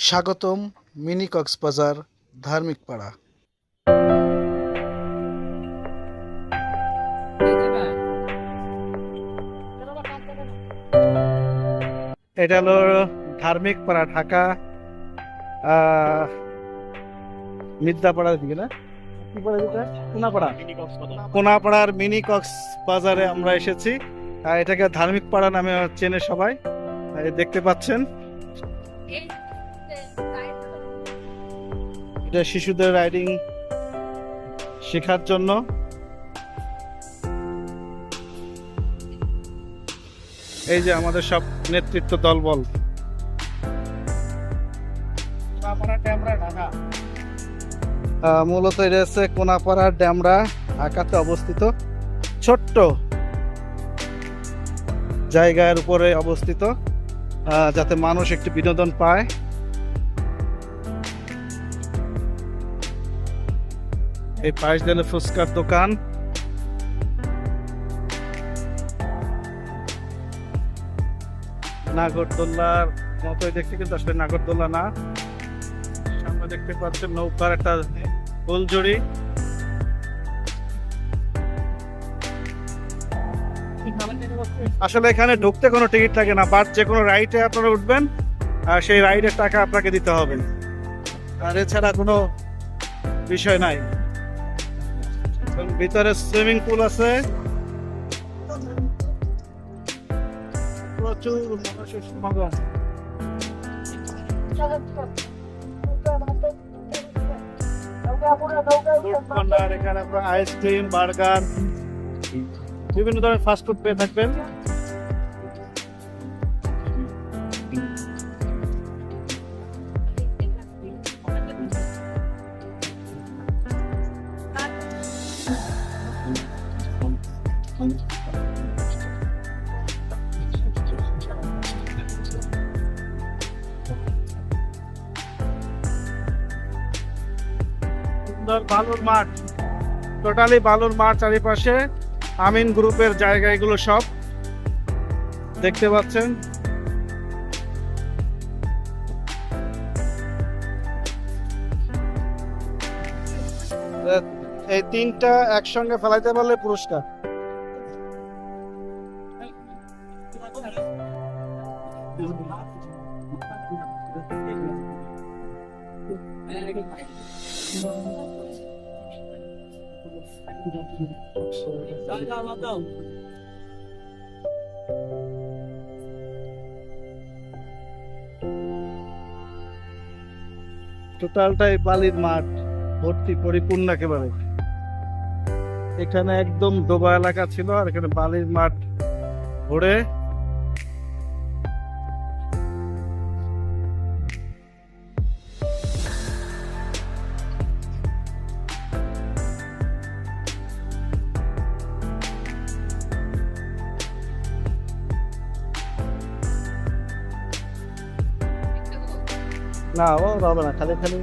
স্বাগতম মিনি কক্সবাজার ধার্মিক পাড়া। এটা হলো ধার্মিক পাড়া, ঢাকা মির্জাপাড়ার দিকে, না কি পাড়া যেটা? কোনাপাড়া। কোনাপাড়ার মিনি কক্সবাজারে আমরা এসেছি। এটাকে ধার্মিক পাড়া নামে চেনে সবাই। দেখতে পাচ্ছেন এটা শিশুদের রাইডিং শেখার জন্য। এই যে আমাদের সব নেতৃত্ব দলবল। মূলত এটা হচ্ছে কোনাপাড়া ড্যামরা, ঢাকাতে অবস্থিত ছোট্ট জায়গার উপরে অবস্থিত, যাতে মানুষ একটু বিনোদন পায়। এই পাশ দিলে ফুচকার দোকান। নাগরদোল্লার মতোই দেখতে, কিন্তু আসলে নাগরদোল্লা না। সামনে দেখতে পাচ্ছেন নৌকার একটা ফুলঝুরি। আসলে এখানে ঢুকতে কোনো টিকিট থাকে না, বাট যে কোনো রাইডে আপনারা উঠবেন আর সেই রাইডের টাকা আপনাকে দিতে হবে, আর এছাড়া কোনো বিষয় নাই। ভিতরে সুইমিং পুল আছে, প্রচুর মানুষের সমাগম। এখানে আপনার আইসক্রিম, বার্গার, বিভিন্ন ধরনের ফাস্টফুড পেয়ে থাকবেন। সুন্দর বালুর মাঠ, টোটালি বালুর মাঠ চারিপাশে। আমিন গ্রুপের জায়গা এগুলো সব দেখতে পাচ্ছেন। এই তিনটা একসঙ্গে ফেলাইতে পারলে পুরস্কার। টোটালটাই বালির মাঠ, ভর্তি পরিপূর্ণ একেবারে। এখানে একদম ডোবা এলাকা ছিল, আর এখানে বালির মাঠ ভরে। না ও হবে না, খালি খালি।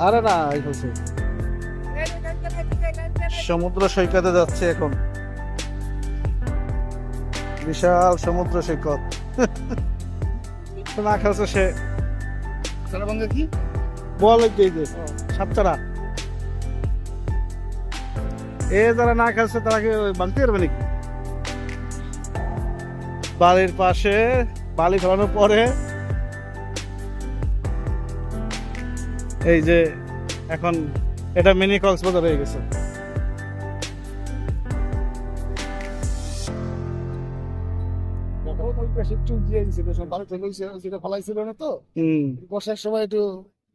আরে না, সমুদ্র সৈকতে যাচ্ছে এখন, বিশাল সমুদ্র সৈকত। না খেলছে সে কি বল, সাতটারা এ যারা না খেলছে তারা কি ভাঙতে পারবে নাকি? বালির পাশে বালি ফেলানোর পরে এই যে এখন এটা মিনি কক্সবাজার হয়ে গেছে। বর্ষার সময় একটু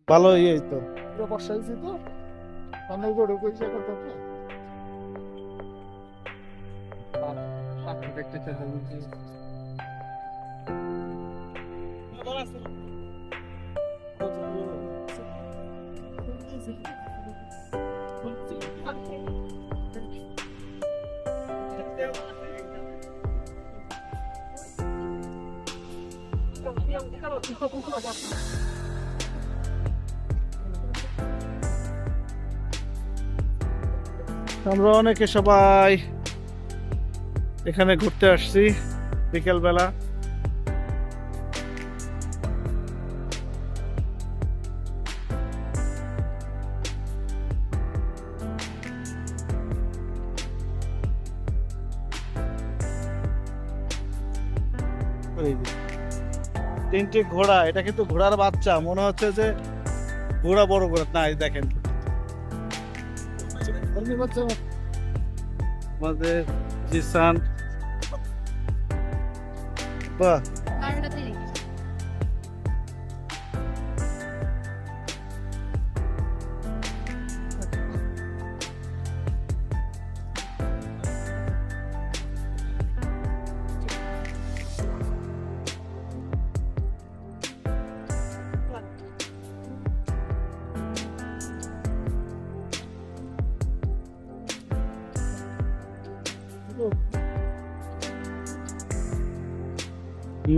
ভালো ইয়ে তো, বর্ষা হয়েছে তো আমরা অনেকে সবাই এখানে ঘুরতে আসছি বিকেল বেলা। এই যে তিনটে ঘোড়া, এটা কিন্তু ঘোড়ার বাচ্চা মনে হচ্ছে যে ঘোড়া বড় ঘোড়া না, এই দেখেন আমাদের জিসান, বাহ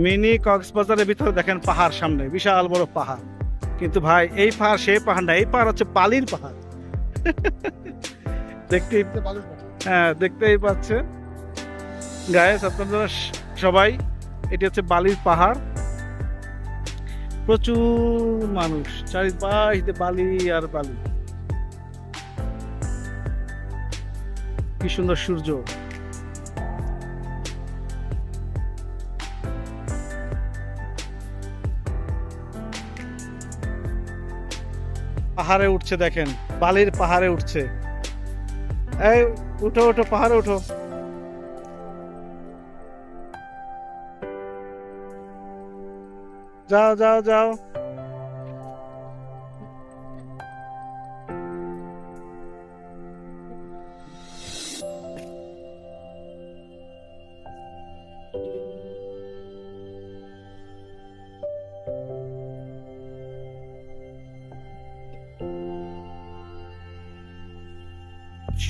মিনি কক্সবাজারের ভিতরে দেখেন পাহাড়, সামনে বিশাল বড় পাহাড়, কিন্তু ভাই এই পাহাড় সেই পাহাড় না, এই পাহাড় হচ্ছে বালির পাহাড়। দেখতেই, হ্যাঁ দেখতেই পাচ্ছেন গায়েস আপনারা সবাই, এটি হচ্ছে বালির পাহাড়, প্রচুর মানুষ, চারিপাশে বালি আর বালি, কি সুন্দর সূর্য। পাহাড়ে উঠছে দেখেন, বালির পাহাড়ে উঠছে, এই উঠো উঠো পাহাড়ে উঠো। যাও যাও যাও,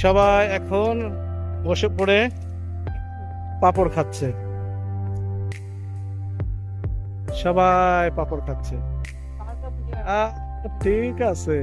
সবাই এখন বসে পড়ে পাঁপড় খাচ্ছে, সবাই পাঁপড় খাচ্ছে। ঠিক আছে।